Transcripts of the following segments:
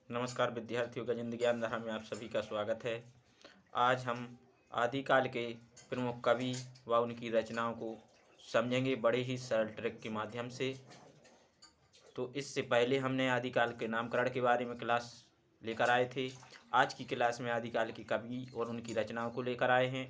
नमस्कार विद्यार्थियों, गजेंद्र ज्ञान धारा में आप सभी का स्वागत है। आज हम आदिकाल के प्रमुख कवि व उनकी रचनाओं को समझेंगे बड़े ही सरल ट्रिक के माध्यम से। तो इससे पहले हमने आदिकाल के नामकरण के बारे में क्लास लेकर आए थे। आज की क्लास में आदिकाल के कवि और उनकी रचनाओं को लेकर आए हैं।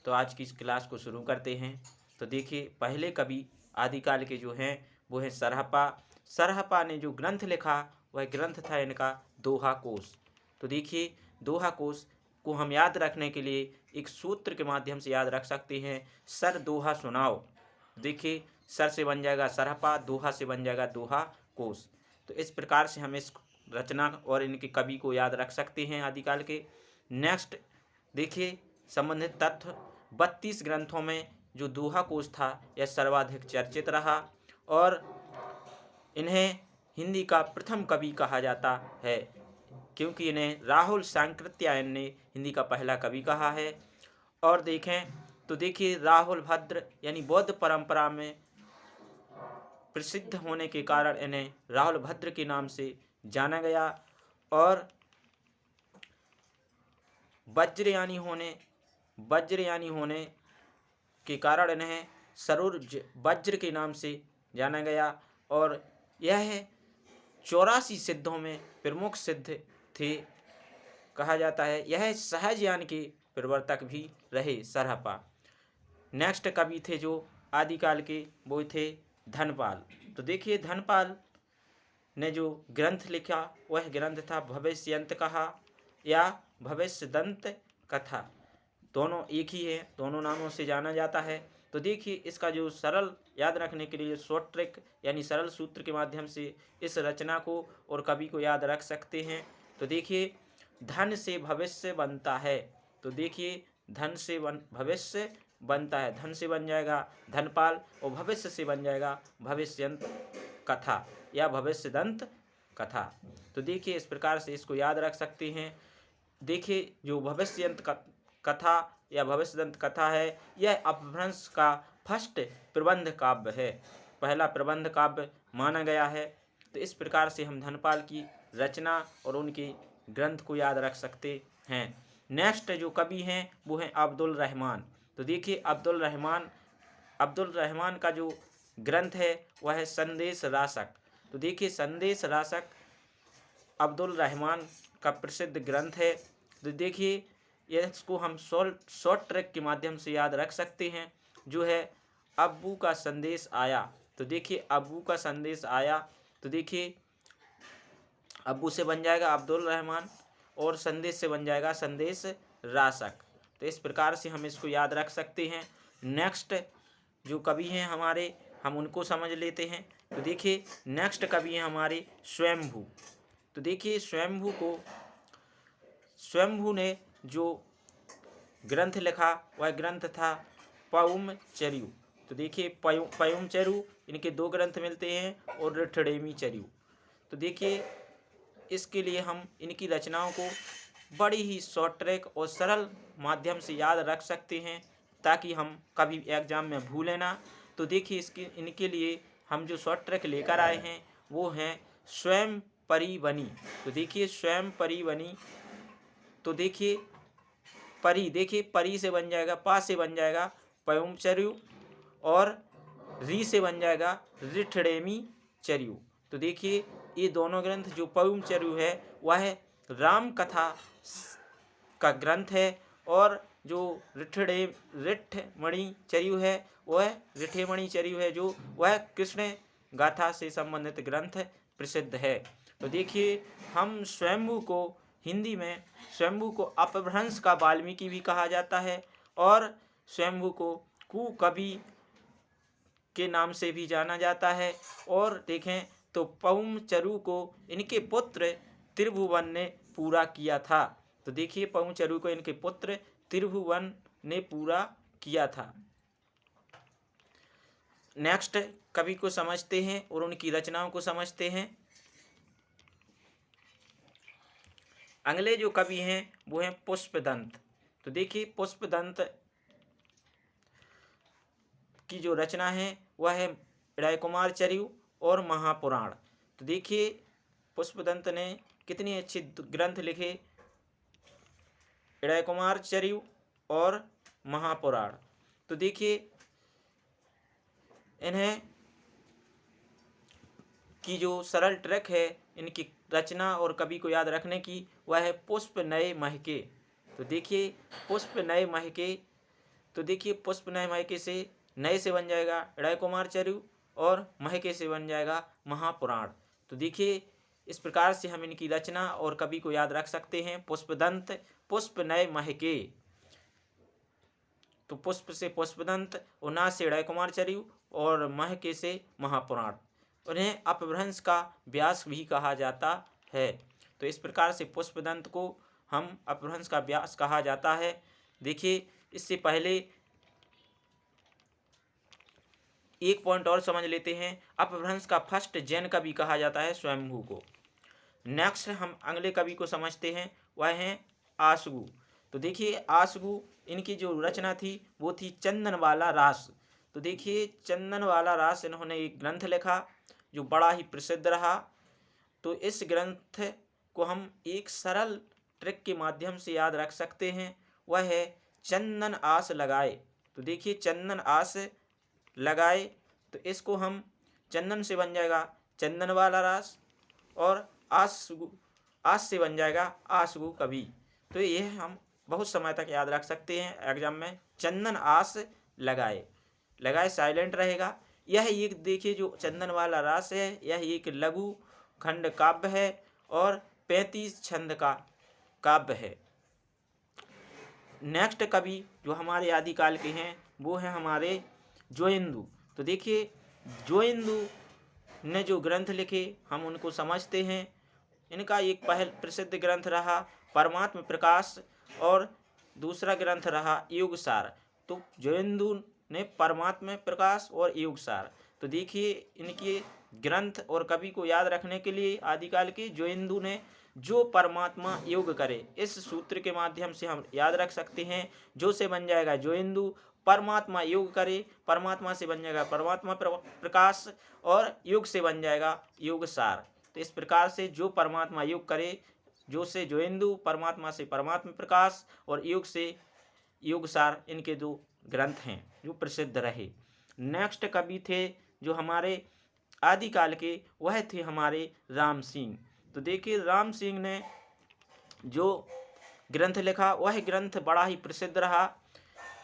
तो आज की इस क्लास को शुरू करते हैं। तो देखिए, पहले कवि आदिकाल के जो हैं वो हैं सरहपा। सरहपा ने जो ग्रंथ लिखा वह ग्रंथ था इनका दोहा कोश। तो देखिए, दोहा कोश को हम याद रखने के लिए एक सूत्र के माध्यम से याद रख सकते हैं, सर दोहा सुनाओ। देखिए, सर से बन जाएगा सरहपा, दोहा से बन जाएगा दोहा कोश। तो इस प्रकार से हम इस रचना और इनके कवि को याद रख सकते हैं आदिकाल के। नेक्स्ट देखिए, संबंधित तथ्य 32 ग्रंथों में जो दोहा कोश था यह सर्वाधिक चर्चित रहा और इन्हें हिंदी का प्रथम कवि कहा जाता है, क्योंकि इन्हें राहुल सांकृत्यायन ने हिंदी का पहला कवि कहा है। और देखें तो देखिए, राहुल भद्र यानी बौद्ध परंपरा में प्रसिद्ध होने के कारण इन्हें राहुल भद्र के नाम से जाना गया और वज्रयानी होने के कारण इन्हें सरोज वज्र के नाम से जाना गया और यह 84 सिद्धों में प्रमुख सिद्ध थे कहा जाता है। यह सहज ज्ञान के प्रवर्तक भी रहे सरहपा। नेक्स्ट कवि थे जो आदिकाल के वो थे धनपाल। तो देखिए, धनपाल ने जो ग्रंथ लिखा वह ग्रंथ था भविष्यंत कहा या भविष्यदंत कथा। दोनों एक ही है, दोनों नामों से जाना जाता है। तो देखिए, इसका जो सरल याद रखने के लिए शॉर्ट ट्रिक यानी सरल सूत्र के माध्यम से इस रचना को और कवि को याद रख सकते हैं। तो देखिए, धन से भविष्य बनता है। तो देखिए, धन से भविष्य बनता है, धन से बन जाएगा धनपाल और भविष्य से बन जाएगा भविष्यंत कथा या भविष्यदंत कथा। तो देखिए, इस प्रकार से इसको याद रख सकते हैं। देखिए, जो भविष्यंत कथा या भविष्यदंत कथा है यह अपभ्रंश का फर्स्ट प्रबंध काव्य है, पहला प्रबंध काव्य माना गया है। तो इस प्रकार से हम धनपाल की रचना और उनके ग्रंथ को याद रख सकते हैं। नेक्स्ट जो कवि हैं वो हैं अब्दुल रहमान। तो देखिए, अब्दुल रहमान का जो ग्रंथ है वह है संदेश रासक। तो देखिए, संदेश रासक अब्दुल रहमान का प्रसिद्ध ग्रंथ है। तो देखिए, इसको हम शॉर्ट ट्रिक के माध्यम से याद रख सकते हैं, जो है अब्बू का संदेश आया। तो देखिए, अब्बू का संदेश आया। तो देखिए, अब्बू से बन जाएगा अब्दुल रहमान और संदेश से बन जाएगा संदेश रासक। तो इस प्रकार से हम इसको याद रख सकते हैं। नेक्स्ट जो कवि हैं हमारे, हम उनको समझ लेते हैं। तो देखिए, नेक्स्ट कवि हैं हमारे स्वयंभू। तो देखिए, स्वयंभू ने जो ग्रंथ लिखा वह ग्रंथ था पउमचर्यु। तो देखिए, पउमचर्यु इनके दो ग्रंथ मिलते हैं और ऋठिणेमी चर्यु। तो देखिए, इसके लिए हम इनकी रचनाओं को बड़ी ही शॉर्ट ट्रिक और सरल माध्यम से याद रख सकते हैं, ताकि हम कभी एग्जाम में भूलें ना। तो देखिए, इनके लिए हम जो शॉर्ट ट्रिक लेकर आए हैं वो हैं स्वयं परिवनी। तो देखिए, स्वयं परिवनी। तो देखिए, परी से बन जाएगा, पा से बन जाएगा पउमचर्यु और री से बन जाएगा ऋठिणेमी चर्यु। तो देखिए, ये दोनों ग्रंथ, जो पउमचर्यु है वह राम कथा का ग्रंथ है और जो ऋठमणि चर्यु है वह ऋठिमणि चर्यु है, जो वह कृष्ण गाथा से संबंधित ग्रंथ प्रसिद्ध है। तो देखिए, हम स्वयंभू को हिंदी में स्वयंभू को अपभ्रंश का वाल्मीकि भी कहा जाता है और स्वयंभू को कुकवि के नाम से भी जाना जाता है। और देखें तो पउमचर्यु को इनके पुत्र त्रिभुवन ने पूरा किया था। तो देखिए, पउमचर्यु को इनके पुत्र त्रिभुवन ने पूरा किया था। नेक्स्ट कवि को समझते हैं और उनकी रचनाओं को समझते हैं। अगले जो कवि हैं वो हैं पुष्पदंत। तो देखिए, पुष्पदंत की जो रचना है वह है रायकुमार चर्यु और महापुराण। तो देखिए, पुष्पदंत ने कितनी अच्छी ग्रंथ लिखे, इड़य कुमार चर्यु और महापुराण। तो देखिए इन्हें की जो सरल ट्रिक है इनकी रचना और कवि को याद रखने की, वह है पुष्प नए महके। तो देखिए पुष्प नए महके, तो देखिए पुष्प नए महके से नए से बन जाएगा इड़य कुमार चर्यु और महके से बन जाएगा महापुराण। तो देखिए इस प्रकार से हम इनकी रचना और कवि को याद रख सकते हैं। पुष्पदंत, पुष्प नए महके, तो पुष्प से पुष्पदंत, उना से इड़य कुमार चर्यु और महके से महापुराण। उन्हें अपभ्रंश का व्यास भी कहा जाता है। तो इस प्रकार से पुष्पदंत को हम अपभ्रंश का व्यास कहा जाता है। देखिए इससे पहले एक पॉइंट और समझ लेते हैं। अपभ्रंश का फर्स्ट जैन कवि कहा जाता है स्वयंभू को। नेक्स्ट हम अगले कवि को समझते हैं, वह हैं आशगु। तो देखिए आशगु, इनकी जो रचना थी वो थी चंदन वाला रास। तो देखिए चंदन वाला रास इन्होंने एक ग्रंथ लिखा जो बड़ा ही प्रसिद्ध रहा। तो इस ग्रंथ को हम एक सरल ट्रिक के माध्यम से याद रख सकते हैं, वह है चंदन आस लगाए। तो देखिए चंदन आस लगाए, तो इसको हम चंदन से बन जाएगा चंदन वाला रास और आस से बन जाएगा आशगु कवि। तो यह हम बहुत समय तक याद रख सकते हैं एग्जाम में। चंदन आस लगाए, लगाए साइलेंट रहेगा। यह एक देखिए जो चंदन वाला रास है, यह एक लघु खंड काव्य है और 35 छंद का काव्य है। नेक्स्ट कवि जो हमारे आदिकाल के हैं वो हैं हमारे जोइंदु। तो देखिए जोइंदु ने जो ग्रंथ लिखे हम उनको समझते हैं। इनका एक पहल प्रसिद्ध ग्रंथ रहा परमात्म प्रकाश और दूसरा ग्रंथ रहा युगसार। तो जोइंदु ने परमात्म प्रकाश और युगसार। तो देखिए इनके ग्रंथ और कवि को याद रखने के लिए आदिकाल के जोइंदु ने जो परमात्मा योग करे, इस सूत्र के माध्यम से हम याद रख सकते हैं। जो से बन जाएगा जोइंदु, परमात्मा योग करे, परमात्मा से बन जाएगा परमात्मा प्रकाश और युग से बन जाएगा युगसार। तो इस प्रकार से जो परमात्मा योग करे, जो से जोइंदु, परमात्मा से परमात्मा प्रकाश और युग से युगसार, इनके दो ग्रंथ हैं जो प्रसिद्ध रहे। नेक्स्ट कवि थे जो हमारे आदिकाल के, वह थे हमारे राम सिंह। तो देखिए राम सिंह ने जो ग्रंथ लिखा वह ग्रंथ बड़ा ही प्रसिद्ध रहा,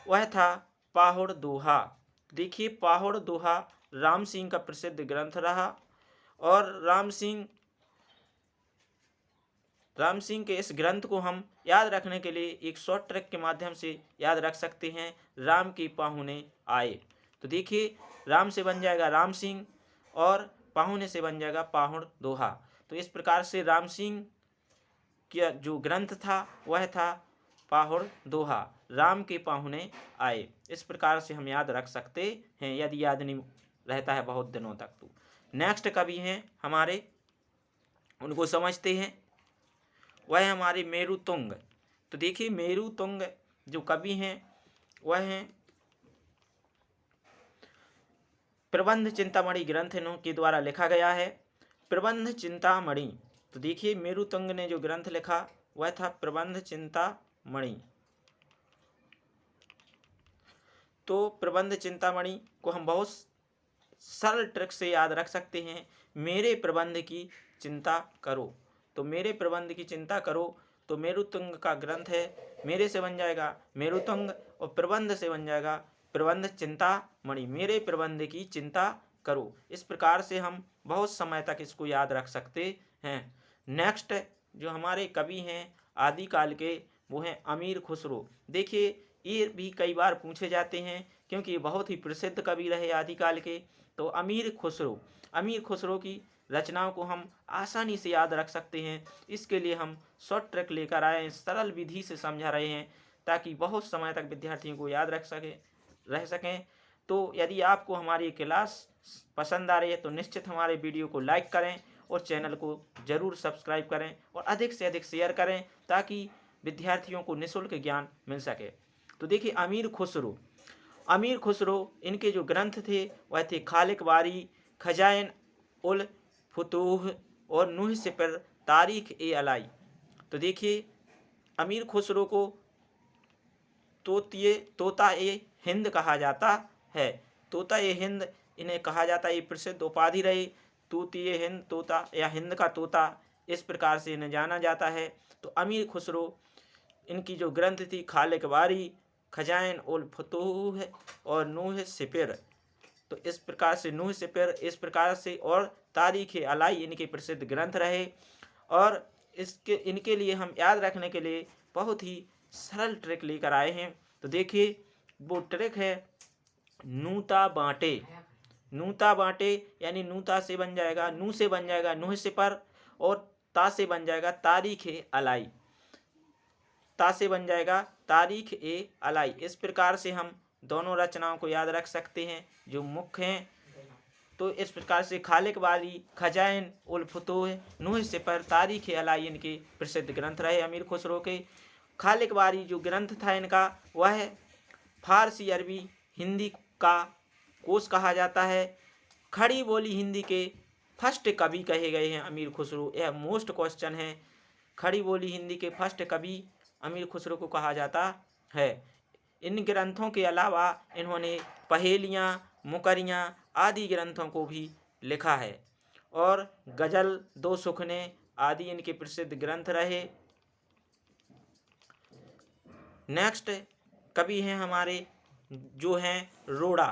वह था पाहुड़ दोहा। देखिए पाहुड़ दोहा राम सिंह का प्रसिद्ध ग्रंथ रहा और राम सिंह के इस ग्रंथ को हम याद रखने के लिए एक शॉर्ट ट्रिक के माध्यम से याद रख सकते हैं, राम के पाहुने आए। तो देखिए राम से बन जाएगा राम सिंह और पाहुने से बन जाएगा पाहुड़ दोहा। तो इस प्रकार से राम सिंह का जो ग्रंथ था वह था पाहुड़ दोहा, राम के पाहुने आए। इस प्रकार से हम याद रख सकते हैं यदि याद नहीं रहता है बहुत दिनों तक। तो नेक्स्ट कवि हैं हमारे, उनको समझते हैं, वह हमारे मेरुतुंग। तो देखिए मेरुतुंग जो कवि हैं वह हैं प्रबंध चिंतामणि ग्रंथ इनके द्वारा लिखा गया है, प्रबंध चिंतामणि। तो देखिए मेरुतुंग ने जो ग्रंथ लिखा वह था प्रबंध चिंतामणि। तो प्रबंध चिंतामणि को हम बहुत सरल ट्रिक से याद रख सकते हैं, मेरे प्रबंध की चिंता करो। तो मेरे प्रबंध की चिंता करो, तो मेरुतुंग का ग्रंथ है, मेरे से बन जाएगा मेरुतुंग और प्रबंध से बन जाएगा प्रबंध चिंतामणि, मेरे प्रबंध की चिंता करो। इस प्रकार से हम बहुत समय तक इसको याद रख सकते हैं। नेक्स्ट जो हमारे कवि हैं आदिकाल के वो हैं अमीर खुसरो। देखिए ये भी कई बार पूछे जाते हैं क्योंकि ये बहुत ही प्रसिद्ध कवि रहे आदिकाल के। तो अमीर खुसरो की रचनाओं को हम आसानी से याद रख सकते हैं। इसके लिए हम शॉर्ट ट्रिक लेकर आए हैं, सरल विधि से समझा रहे हैं ताकि बहुत समय तक विद्यार्थियों को याद रह सकें। तो यदि आपको हमारी क्लास पसंद आ रही है तो निश्चित हमारे वीडियो को लाइक करें और चैनल को ज़रूर सब्सक्राइब करें और अधिक से अधिक शेयर करें ताकि विद्यार्थियों को निःशुल्क ज्ञान मिल सके। तो देखिए अमीर खुसरो इनके जो ग्रंथ थे वह थे खालिक बारी, खजाइन उल फुतूह और नूह सिपर तारीख ए अलाई। तो देखिए अमीर खुसरो को तोता ए हिंद कहा जाता है। तोता ए हिंद इन्हें कहा जाता है, ये प्रसिद्ध उपाधि रही। तूतीय हिंद, तोता या हिंद का तोता, इस प्रकार से इन्हें जाना जाता है। तो अमीर खुसरो इनकी जो ग्रंथ थी खालिक बारी, खजाइन उल फतूह और नूह सिपर, तो इस प्रकार से नूह सिपर इस प्रकार से, और तारीख अलाई इनके प्रसिद्ध ग्रंथ रहे। और इनके लिए हम याद रखने के लिए बहुत ही सरल ट्रिक लेकर आए हैं। तो देखिए वो ट्रिक है नूता बांटे। नूता बांटे यानी नूता से बन जाएगा, नू से बन जाएगा नूह सिपर, और ता से बन जाएगा तारीख अलाई। ता से बन जाएगा तारीख ए अलाई। इस प्रकार से हम दोनों रचनाओं को याद रख सकते हैं जो मुख्य हैं। तो इस प्रकार से खालिक बारी, खजाइन उल फतूह, नूह सिपर, तारीख अलाई इनके प्रसिद्ध ग्रंथ रहे अमीर खुसरो के। खालिक बारी जो ग्रंथ था इनका, वह फारसी, अरबी, हिंदी का कोश कहा जाता है। खड़ी बोली हिंदी के फर्स्ट कवि कहे गए हैं अमीर खुसरो। यह मोस्ट क्वेश्चन है। खड़ी बोली हिंदी के फर्स्ट कवि अमीर खुसरो को कहा जाता है। इन ग्रंथों के अलावा इन्होंने पहेलियाँ, मुकरियाँ आदि ग्रंथों को भी लिखा है, और गज़ल, दो सुखने आदि इनके प्रसिद्ध ग्रंथ रहे। नेक्स्ट कवि हैं हमारे जो हैं रोड़ा।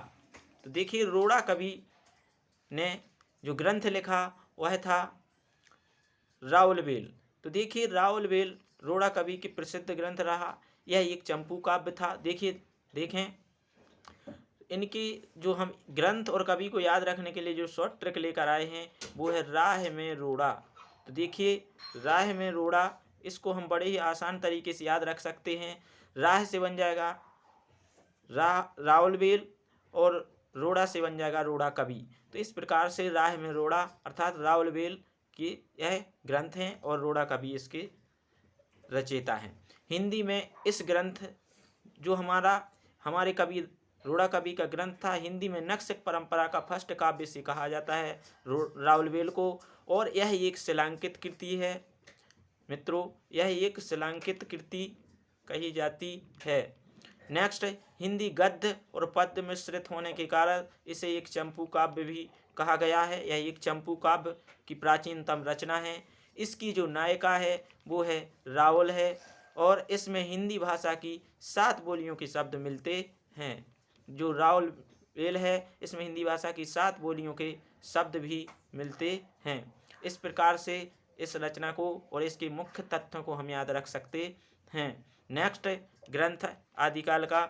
तो देखिए रोड़ा कवि ने जो ग्रंथ लिखा वह था राउलवेल। तो देखिए राउलवेल रोड़ा कवि के प्रसिद्ध ग्रंथ रहा। यह एक चंपू काव्य था। देखें इनकी जो हम ग्रंथ और कवि को याद रखने के लिए जो शॉर्ट ट्रिक लेकर आए हैं वो है राह में रोड़ा। तो देखिए राह में रोड़ा, इसको हम बड़े ही आसान तरीके से याद रख सकते हैं। राह से बन जाएगा राउलवेल, और रोड़ा से बन जाएगा रोड़ा कवि। तो इस प्रकार से राह में रोड़ा अर्थात राउलवेल की यह ग्रंथ हैं, और रोड़ा कवि इसके रचयिता हैं। हिंदी में इस ग्रंथ जो हमारे कवि रोड़ा कवि का ग्रंथ था, हिंदी में नक्श परंपरा का फर्स्ट काव्य से कहा जाता है राउलवेल को, और यह एक शिलांकित कृति है मित्रों। यह एक शिलांकित कृति कही जाती है। नेक्स्ट, हिंदी गद्य और पद्य मिश्रित होने के कारण इसे एक चंपू काव्य भी कहा गया है। यह एक चंपू काव्य की प्राचीनतम रचना है। इसकी जो नायिका है वो है रावल है, और इसमें हिंदी भाषा की 7 बोलियों के शब्द मिलते हैं। जो राउलवेल है इसमें हिंदी भाषा की 7 बोलियों के शब्द भी मिलते हैं। इस प्रकार से इस रचना को और इसके मुख्य तथ्यों को हम याद रख सकते हैं। नेक्स्ट ग्रंथ आदिकाल का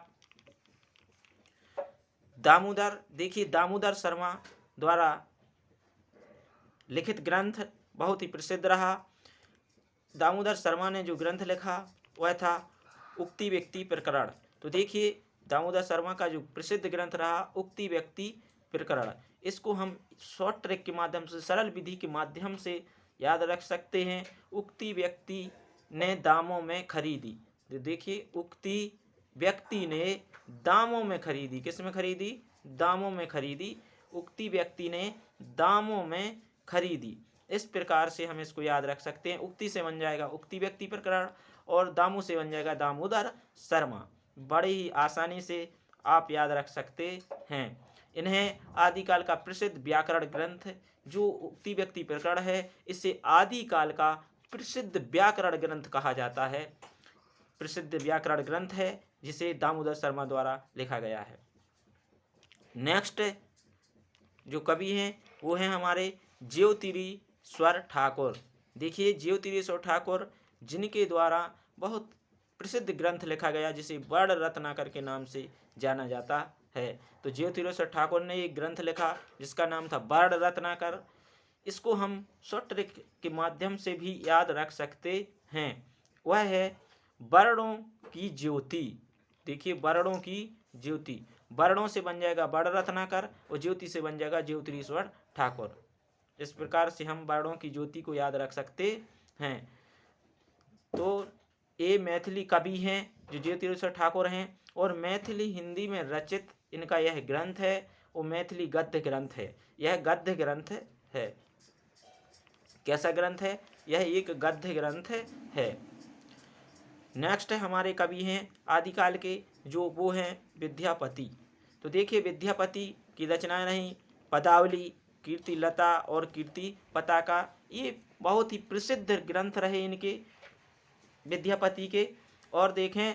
दामोदर। देखिए दामोदर शर्मा द्वारा लिखित ग्रंथ बहुत ही प्रसिद्ध रहा। दामोदर शर्मा ने जो ग्रंथ लिखा वह था उक्ति व्यक्ति प्रकरण। तो देखिए दामोदर शर्मा का जो प्रसिद्ध ग्रंथ रहा उक्ति व्यक्ति प्रकरण, इसको हम शॉर्ट ट्रिक के माध्यम से, सरल विधि के माध्यम से याद रख सकते हैं। उक्ति व्यक्ति ने दामों में खरीदी। तो देखिए उक्ति व्यक्ति ने दामों में खरीदी। किस में खरीदी? दामों में खरीदी। उक्ति व्यक्ति ने दामों में खरीदी। इस प्रकार से हम इसको याद रख सकते हैं। उक्ति से बन जाएगा उक्ति व्यक्ति प्रकरण, और दामों से बन जाएगा दामोदर शर्मा। बड़े ही आसानी से आप याद रख सकते हैं। इन्हें आदिकाल का प्रसिद्ध व्याकरण ग्रंथ जो उक्ति व्यक्ति प्रकरण है, इसे आदिकाल का प्रसिद्ध व्याकरण ग्रंथ कहा जाता है। प्रसिद्ध व्याकरण ग्रंथ है जिसे दामोदर शर्मा द्वारा लिखा गया है। नेक्स्ट जो कवि हैं वो हैं हमारे ज्योतिरीश्वर ठाकुर। देखिए ज्योतिरीश्वर ठाकुर जिनके द्वारा बहुत प्रसिद्ध ग्रंथ लिखा गया जिसे वर्ण रत्नाकर के नाम से जाना जाता है। तो ज्योतिरीश्वर ठाकुर ने एक ग्रंथ लिखा जिसका नाम था वर्ण रत्नाकर। इसको हम शॉर्ट ट्रिक के माध्यम से भी याद रख सकते हैं। वह है वर्णों की ज्योति। देखिए वर्णों की ज्योति, वर्णों से बन जाएगा वर्ण रत्नाकर और ज्योति से बन जाएगा ज्योतिरीश्वर ठाकुर। इस प्रकार से हम वर्णों की ज्योति को याद रख सकते हैं। तो ये मैथिली कवि हैं जो ज्योतिरीश्वर ठाकुर हैं, और मैथिली हिंदी में रचित इनका यह ग्रंथ है वो मैथिली गद्य ग्रंथ है। यह गद्य ग्रंथ है। कैसा ग्रंथ है? यह एक गद्य ग्रंथ है। नेक्स्ट हमारे कवि हैं आदिकाल के, जो वो हैं विद्यापति। तो देखिए विद्यापति की रचनाएं रहीं पदावली, कीर्तिलता और कीर्ति पताका। ये बहुत ही प्रसिद्ध ग्रंथ रहे इनके, विद्यापति के। और देखें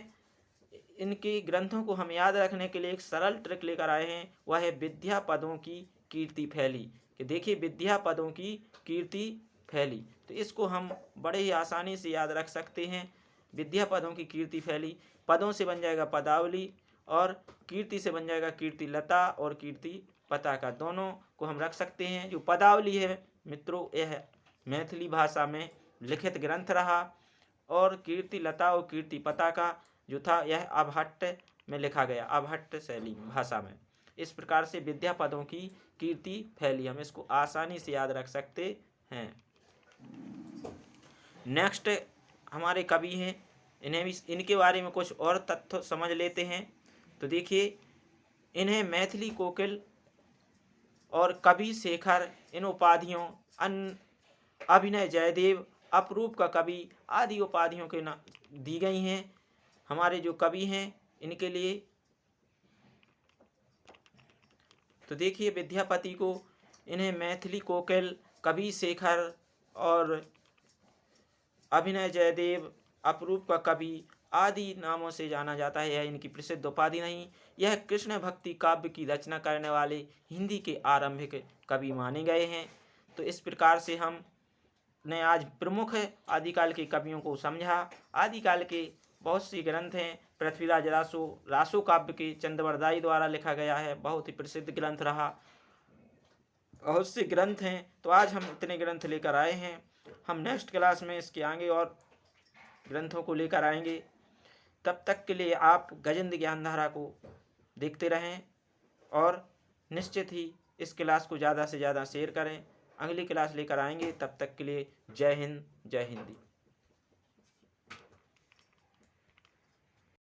इनके ग्रंथों को हम याद रखने के लिए एक सरल ट्रिक लेकर आए हैं, वह है विद्या पदों की कीर्ति फैली। कि देखिए विद्या पदों की कीर्ति फैली, तो इसको हम बड़े ही आसानी से याद रख सकते हैं। विद्या पदों की कीर्ति फैली, पदों से बन जाएगा पदावली और कीर्ति से बन जाएगा कीर्तिलता और कीर्ति पताका। दोनों को हम रख सकते हैं। जो पदावली है मित्रों, यह मैथिली भाषा में लिखित ग्रंथ रहा, और कीर्तिलता और कीर्ति पताका जो था यह अबहट्ट में लिखा गया, अबहट्ट शैली भाषा में। इस प्रकार से विद्या पदों की कीर्ति फैली, हम इसको आसानी से याद रख सकते हैं। नेक्स्ट हमारे कवि हैं, इन्हें भी इनके बारे में कुछ और तथ्य समझ लेते हैं। तो देखिए इन्हें मैथिली कोकिल और कवि शेखर इन उपाधियों, अभिनय जयदेव, अपरूप का कवि आदि उपाधियों के नाम दी गई हैं हमारे जो कवि हैं इनके लिए। तो देखिए विद्यापति को इन्हें मैथिली कोकिल, कवि शेखर और अभिनय जयदेव, अपरूप का कवि आदि नामों से जाना जाता है। यह इनकी प्रसिद्ध उपाधि नहीं। यह कृष्ण भक्ति काव्य की रचना करने वाले हिंदी के आरंभिक कवि माने गए हैं। तो इस प्रकार से हमने आज प्रमुख आदिकाल के कवियों को समझा। आदिकाल के बहुत सी ग्रंथ हैं। पृथ्वीराज रासो काव्य के चंद्रवरदाई द्वारा लिखा गया है, बहुत ही प्रसिद्ध ग्रंथ रहा। बहुत से ग्रंथ हैं, तो आज हम इतने ग्रंथ लेकर आए हैं। हम नेक्स्ट क्लास में इसके आगे और ग्रंथों को लेकर आएंगे। तब तक के लिए आप गजेंद्र ज्ञानधारा को देखते रहें और निश्चित ही इस क्लास को ज़्यादा से ज़्यादा शेयर करें। अगली क्लास लेकर आएंगे, तब तक के लिए जय हिंद, जय हिंदी।